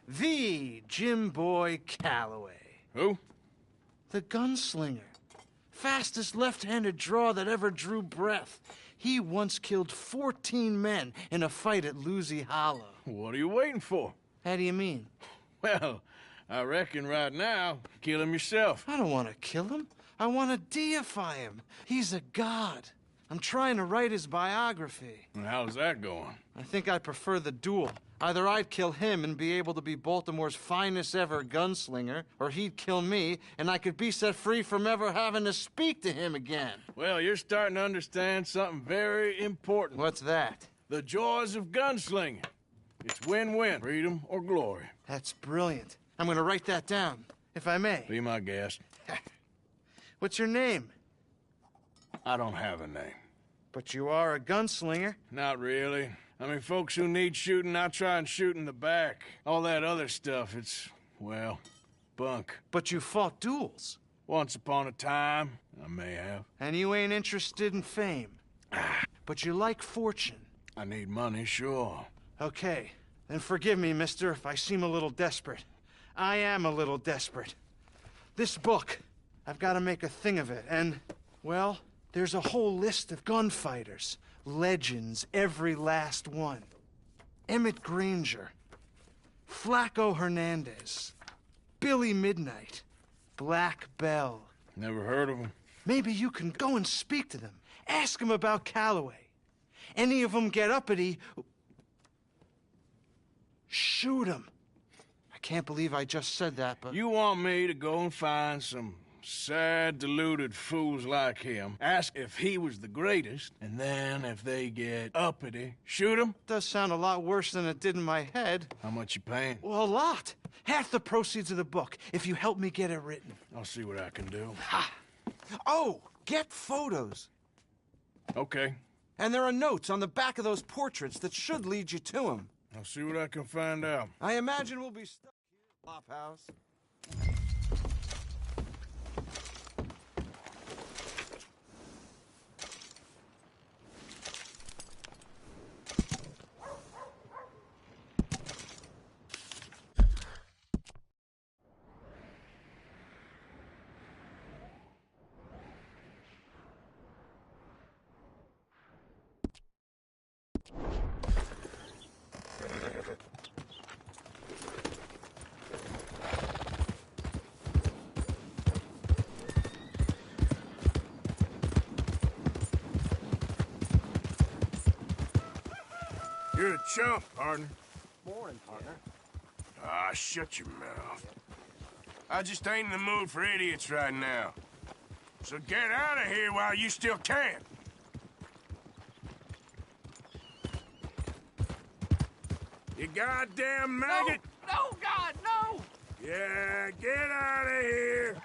The Jim Boy Calloway. Who? The gunslinger. Fastest left-handed draw that ever drew breath. He once killed 14 men in a fight at Lucy Hollow. What are you waiting for? How do you mean? Well, I reckon right now, kill him yourself. I don't want to kill him. I want to deify him. He's a god. I'm trying to write his biography. And how's that going? I think I prefer the duel. Either I'd kill him and be able to be Baltimore's finest ever gunslinger, or he'd kill me and I could be set free from ever having to speak to him again. Well, you're starting to understand something very important. What's that? The joys of gunslinging. It's win-win, freedom or glory. That's brilliant. I'm going to write that down, if I may. Be my guest. What's your name? I don't have a name. But you are a gunslinger. Not really. I mean, folks who need shooting, I try and shoot in the back. All that other stuff, it's, well, bunk. But you fought duels. Once upon a time, I may have. And you ain't interested in fame. But you like fortune. I need money, sure. Okay, then forgive me, mister, if I seem a little desperate. I am a little desperate. This book, I've got to make a thing of it, and, well, there's a whole list of gunfighters. Legends, every last one. Emmett Granger, Flaco Hernandez, Billy Midnight, Black Bell. Never heard of him. Maybe you can go and speak to them. Ask them about Calloway. Any of them get uppity, shoot them. I can't believe I just said that, but... You want me to go and find some sad, deluded fools like him, ask if he was the greatest, and then if they get uppity, shoot him? Does sound a lot worse than it did in my head. How much you paying? Well, a lot. Half the proceeds of the book, if you help me get it written. I'll see what I can do. Ha! Oh, get photos. Okay. And there are notes on the back of those portraits that should lead you to him. I'll see what I can find out. I imagine we'll be stuck here at Flophouse. You're a chump, partner. Morning, partner. Ah, shut your mouth. I just ain't in the mood for idiots right now. So get out of here while you still can. You goddamn maggot! No, God, no! Yeah, get out of here!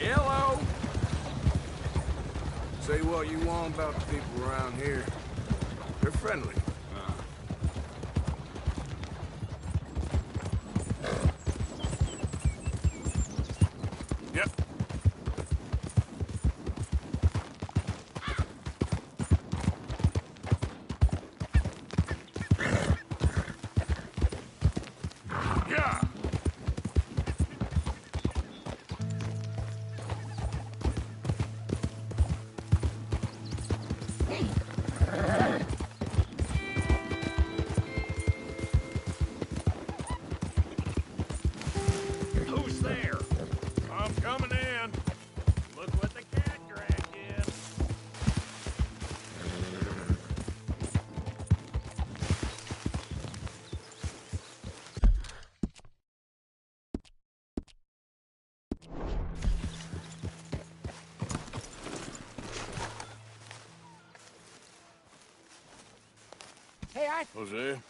Hello? Say what you want about the people around here. They're friendly. Yep. Yeah. Hey, Hosea?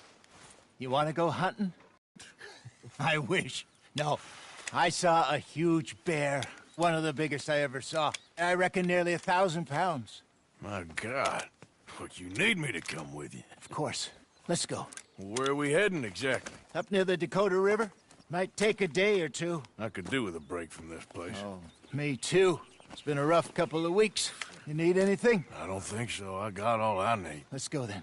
you want to go hunting? I wish. No, I saw a huge bear. One of the biggest I ever saw. I reckon nearly 1,000 pounds. My God. But you need me to come with you. Of course. Let's go. Where are we heading exactly? Up near the Dakota River. Might take a day or two. I could do with a break from this place. Oh, me too. It's been a rough couple of weeks. You need anything? I don't think so. I got all I need. Let's go then.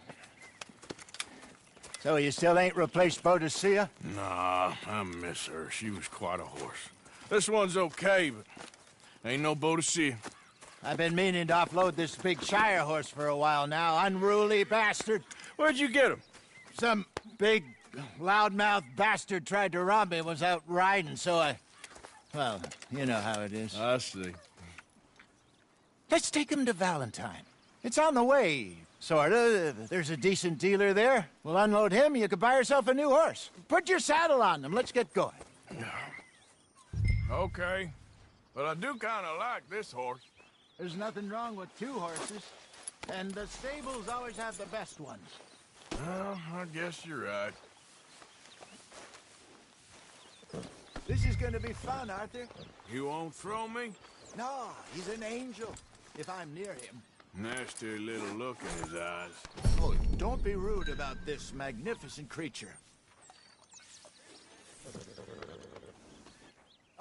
So you still ain't replaced Boadicea? Nah, I miss her. She was quite a horse. This one's okay, but ain't no Boadicea. I've been meaning to offload this big Shire horse for a while now. Unruly bastard. Where'd you get him? Some big, loudmouth bastard tried to rob me and was out riding, so I... Well, you know how it is. I see. Let's take him to Valentine. It's on the way, sorta. There's a decent dealer there. We'll unload him, you could buy yourself a new horse. Put your saddle on them, let's get going. Okay. But I do kind of like this horse. There's nothing wrong with two horses, and the stables always have the best ones. Well, I guess you're right. This is gonna be fun, Arthur. You won't throw me? No, he's an angel, if I'm near him. Nasty little look in his eyes. Oh, don't be rude about this magnificent creature.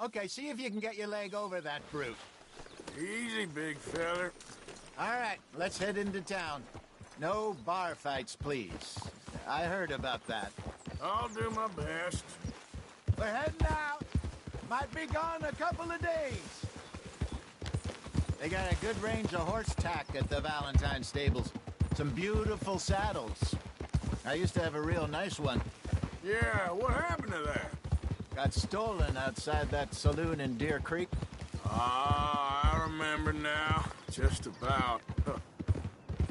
Okay, see if you can get your leg over that brute. Easy, big feller. All right, let's head into town. No bar fights, please. I heard about that. I'll do my best. We're heading out. Might be gone a couple of days. They got a good range of horse tack at the Valentine stables. Some beautiful saddles. I used to have a real nice one. Yeah, what happened to that? Got stolen outside that saloon in Deer Creek. Ah, I remember now. Just about.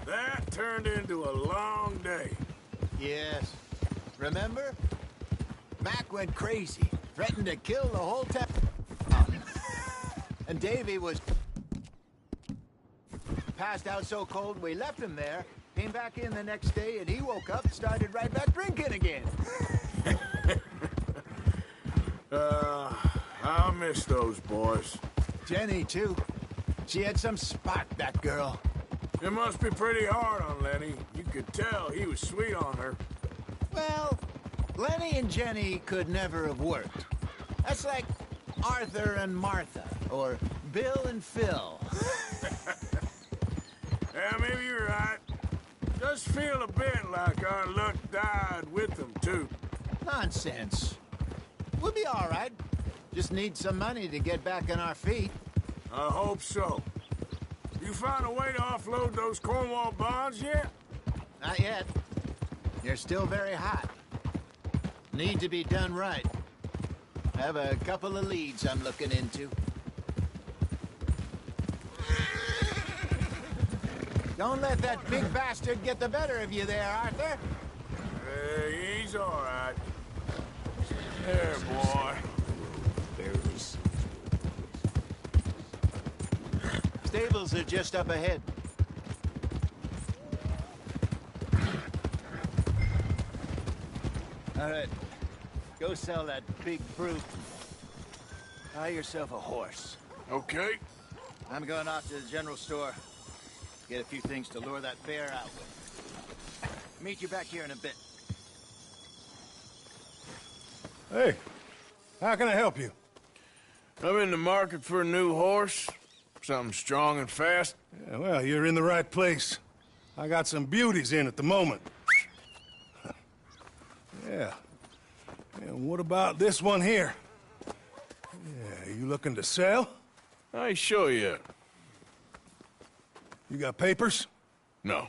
That turned into a long day. Yes. Remember? Mac went crazy, threatened to kill the whole town. And Davy was passed out so cold we left him there, came back in the next day, and he woke up, started right back drinking again. I miss those boys. Jenny, too. She had some spark, that girl. It must be pretty hard on Lenny. You could tell he was sweet on her. Well, Lenny and Jenny could never have worked. That's like Arthur and Martha, or Bill and Phil. Yeah, maybe you're right. Does feel a bit like our luck died with them, too. Nonsense. We'll be all right. Just need some money to get back on our feet. I hope so. You found a way to offload those Cornwall bonds yet? Not yet. They're still very hot. Need to be done right. I have a couple of leads I'm looking into. Don't let that big bastard get the better of you there, Arthur. He's all right. There, boy. Berries. Stables are just up ahead. All right. Go sell that big brute. Buy yourself a horse. Okay. I'm going off to the general store. Get a few things to lure that bear out with. Meet you back here in a bit. Hey, how can I help you? I'm in the market for a new horse. Something strong and fast. Yeah, well, you're in the right place. I got some beauties in at the moment. Yeah. And what about this one here? Yeah, you looking to sell? I ain't sure yet. You got papers? No.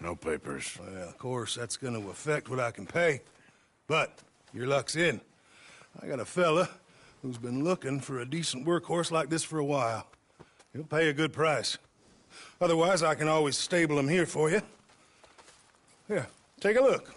No papers. Well, of course, that's gonna affect what I can pay. But your luck's in. I got a fella who's been looking for a decent workhorse like this for a while. He'll pay a good price. Otherwise, I can always stable him here for you. Here, take a look.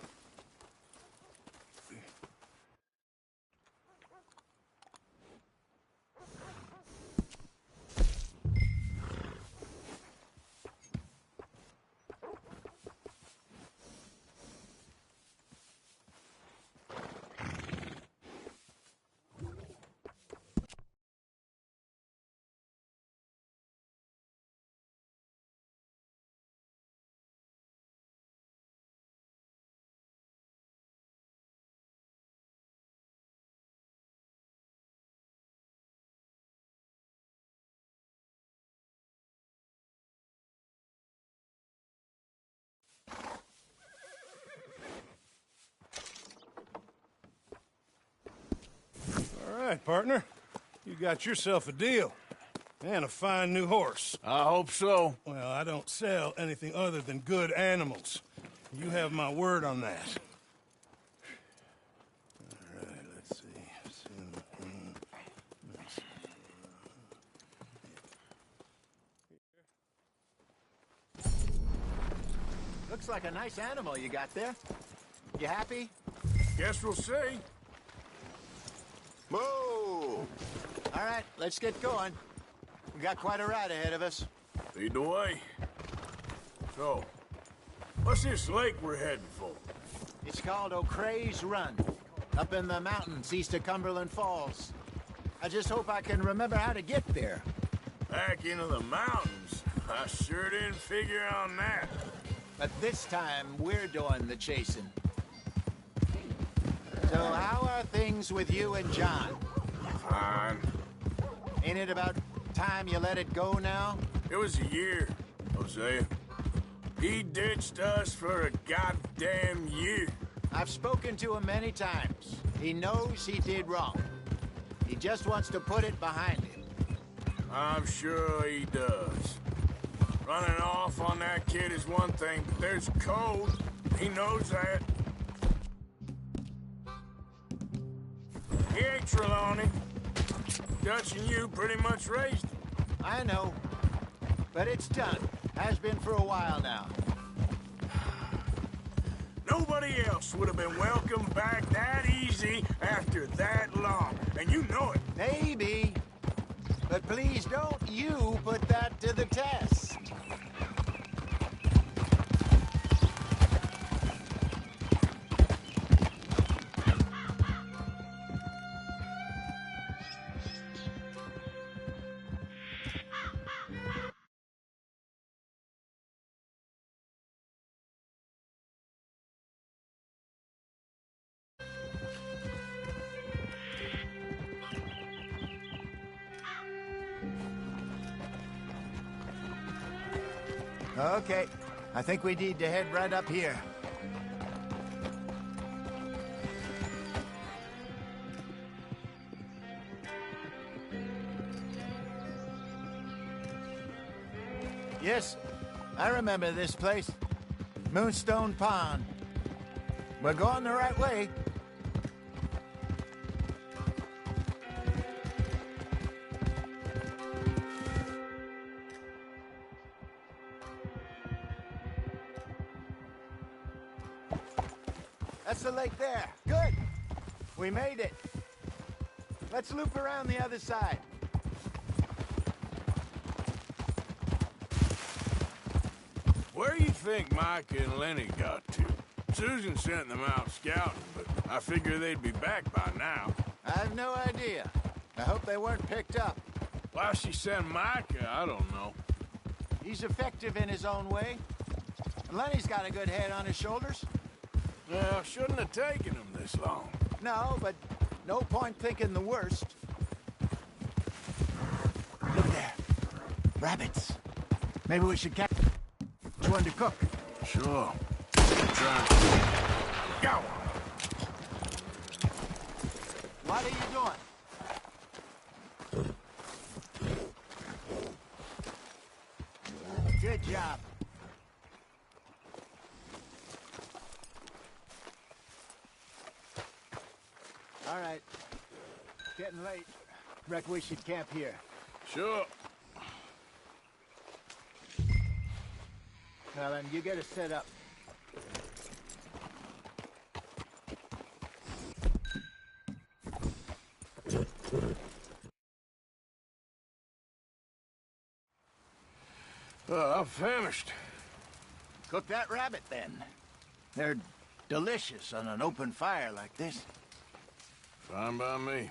right, partner. You got yourself a deal. And a fine new horse. I hope so. Well, I don't sell anything other than good animals. You have my word on that. All right, let's see. Looks like a nice animal you got there. You happy? Guess we'll see. Moo! All right, let's get going. We got quite a ride ahead of us. Lead the way. So, what's this lake we're heading for? It's called O'Creagh's Run, up in the mountains east of Cumberland Falls. I just hope I can remember how to get there. Back into the mountains? I sure didn't figure on that. But this time, we're doing the chasing. So how are things with you and John? Fine. Ain't it about time you let it go now? It was a year, Hosea. He ditched us for a goddamn year. I've spoken to him many times. He knows he did wrong. He just wants to put it behind him. I'm sure he does. Running off on that kid is one thing, but there's code. He knows that. He ain't Trelawney. Dutch and you pretty much raised him. I know. But it's done. Has been for a while now. Nobody else would have been welcomed back that easy after that long. And you know it. Maybe. But please don't you put that to the test. Okay, I think we need to head right up here. Yes, I remember this place. Moonstone Pond. We're going the right way. That's the lake there. Good. We made it. Let's loop around the other side. Where do you think Mike and Lenny got to? Susan sent them out scouting, but I figure they'd be back by now. I have no idea. I hope they weren't picked up. Why she sent Micah, I don't know. He's effective in his own way. And Lenny's got a good head on his shoulders. Well, shouldn't have taken them this long. No, but no point thinking the worst. Look there. Rabbits. Maybe we should catch one to cook. Sure. Try. Go! What are you doing? Good job. All right. Getting late. Reckon we should camp here. Sure. Now then, you get us set up. I'm famished. Cook that rabbit, then. They're delicious on an open fire like this. Fine by me.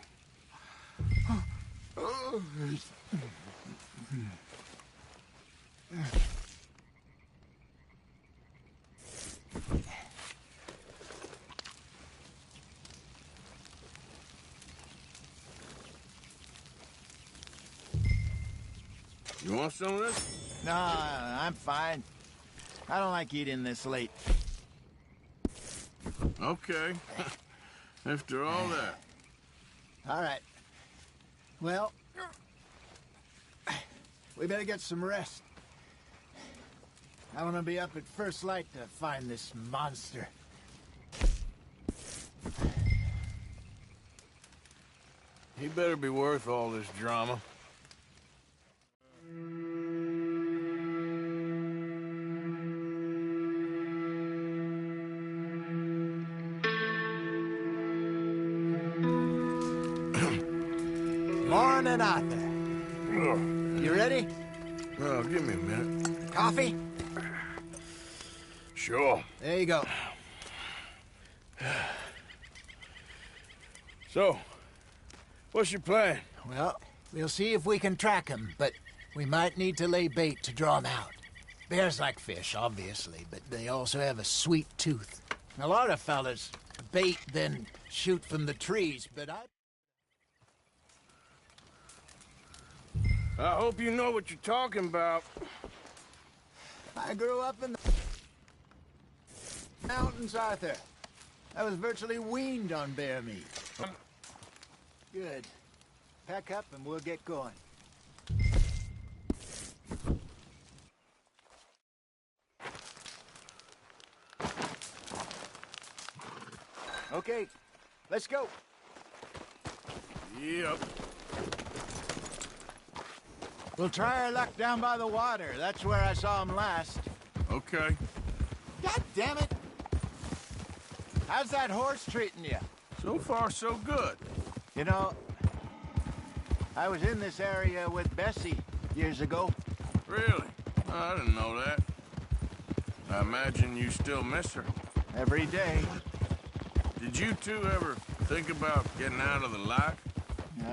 You want some of this? No, I'm fine. I don't like eating this late. Okay. After all that. All right. Well, we better get some rest. I want to be up at first light to find this monster. He better be worth all this drama. Morning, Arthur. You ready? Well, give me a minute. Coffee? Sure. There you go. So, what's your plan? Well, we'll see if we can track him, but we might need to lay bait to draw him out. Bears like fish, obviously, but they also have a sweet tooth. A lot of fellas bait, then shoot from the trees, but I hope you know what you're talking about. I grew up in the mountains, Arthur. I was virtually weaned on bear meat. Good. Pack up and we'll get going. Okay, let's go. Yep. We'll try our luck down by the water. That's where I saw him last. Okay. God damn it! How's that horse treating you? So far, so good. You know, I was in this area with Bessie years ago. Really? I didn't know that. I imagine you still miss her. Every day. Did you two ever think about getting out of the life?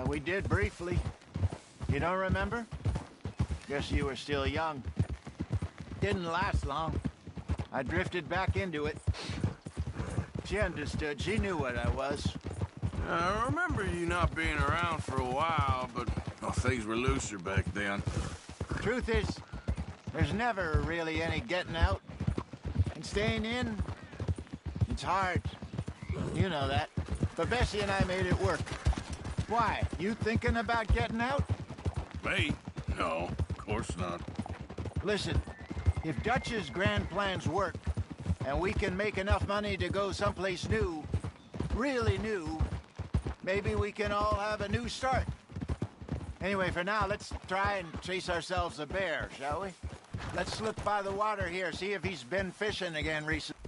We did briefly. You don't remember? Guess you were still young. Didn't last long. I drifted back into it. She understood. She knew what I was. I remember you not being around for a while, but things were looser back then. Truth is, there's never really any getting out. And staying in, it's hard. You know that. But Bessie and I made it work. Why? You thinking about getting out? Me? No, of course not. Listen, if Dutch's grand plans work, and we can make enough money to go someplace new, really new, maybe we can all have a new start. Anyway, for now, let's try and chase ourselves a bear, shall we? Let's look by the water here, see if he's been fishing again recently.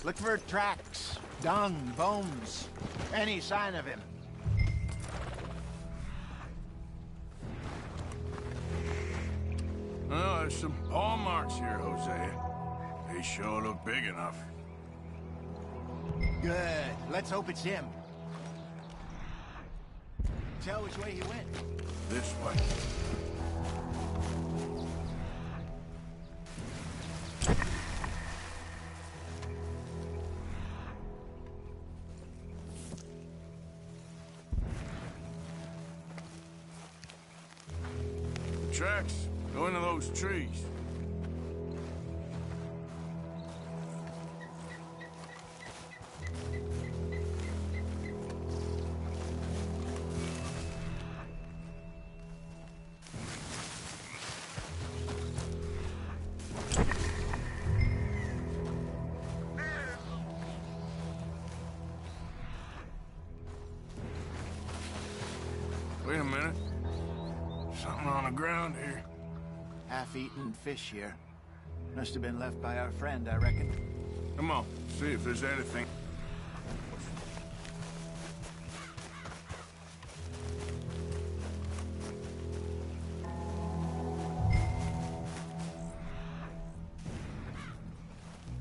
Look for tracks, dung, bones, any sign of him. Oh, there's some paw marks here, Hosea. They sure look big enough. Good. Let's hope it's him. Tell which way he went. This way. The tracks go into those trees. Wait a minute. Something on the ground here. Half-eaten fish here. Must have been left by our friend, I reckon. Come on, see if there's anything.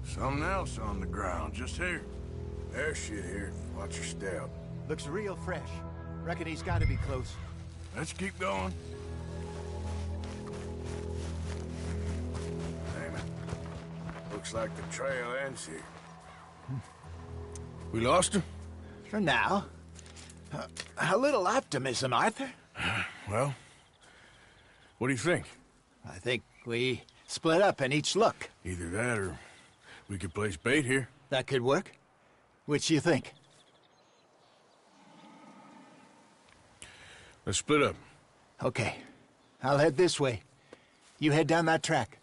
Something else on the ground, just here. There's shit here. Watch your step. Looks real fresh. Reckon he's got to be close. Let's keep going. Damn it. Looks like the trail ends here. We lost him? For now. A little optimism, Arthur. Well, what do you think? I think we split up and each look. Either that or We could place bait here. That could work. Which you think? Let's split up. Okay. I'll head this way. You head down that track.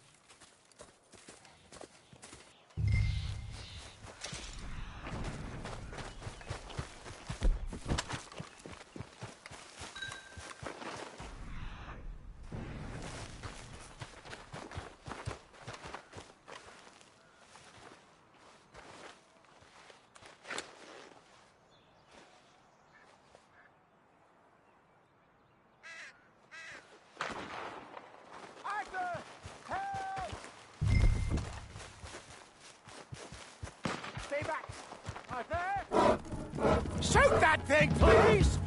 Stay back! Arthur! Shoot that thing, please!